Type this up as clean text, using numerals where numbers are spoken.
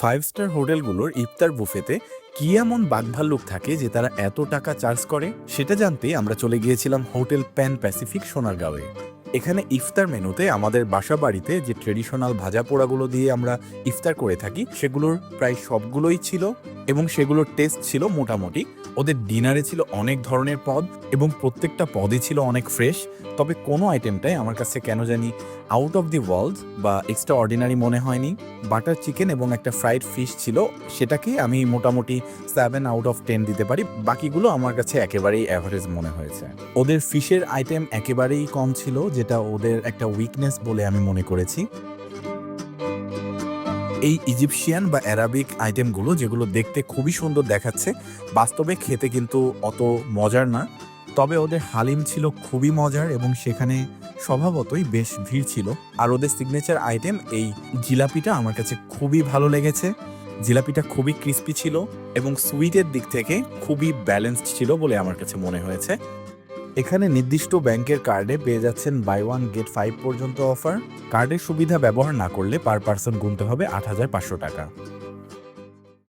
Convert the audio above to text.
Five star হোটেলগুলোর ইফতার বুফেতে কি এমন বাঘভাল্লুক থাকে যে তারা এত টাকা চার্জ করে, সেটা জানতে আমরা চলে গিয়েছিলাম হোটেল প্যান প্যাসিফিক সোনারগাঁওয়ে। এখানে ইফতার মেনুতে আমাদের বাসা বাড়িতে যে ট্রেডিশনাল ভাজা পোড়াগুলো দিয়ে আমরা ইফতার করে থাকি সেগুলোর প্রায় সবগুলোই ছিল, এবং সেগুলোর টেস্ট ছিল মোটামুটি। ওদের ডিনারে ছিল অনেক ধরনের পদ এবং প্রত্যেকটা পদই ছিল অনেক ফ্রেশ। তবে কোনো আইটেমটাই আমার কাছে কেন জানি আউট অফ দি ওয়ার্ল্ড বা এক্সট্রা অর্ডিনারি মনে হয়নি। বাটার চিকেন এবং একটা ফ্রাইড ফিশ ছিল, সেটাকে আমি মোটামুটি 7/10 দিতে পারি। বাকিগুলো আমার কাছে একেবারেই অ্যাভারেজ মনে হয়েছে। ওদের ফিশের আইটেম একেবারেই কম ছিল, যেটা ওদের একটা উইকনেস বলে আমি মনে করেছি। এই ইজিপশিয়ান বা অ্যারাবিক আইটেমগুলো যেগুলো দেখতে খুবই সুন্দর দেখাচ্ছে, বাস্তবে খেতে কিন্তু অত মজার না। তবে ওদের হালিম ছিল খুবই মজার এবং সেখানে স্বভাবতই বেশ ভিড় ছিল। আর ওদের সিগনেচার আইটেম এই জিলাপিটা আমার কাছে খুবই ভালো লেগেছে। জিলাপিটা খুবই ক্রিস্পি ছিল এবং সুইটের দিক থেকে খুবই ব্যালেন্সড ছিল বলে আমার কাছে মনে হয়েছে। এখানে নির্দিষ্ট ব্যাংকের কার্ডে পেয়ে যাচ্ছেন বাই 1 গেট 5 পর্যন্ত অফার। কার্ডের সুবিধা ব্যবহার না করলে পার পার্সন গুনতে হবে ৮,৫০০ টাকা।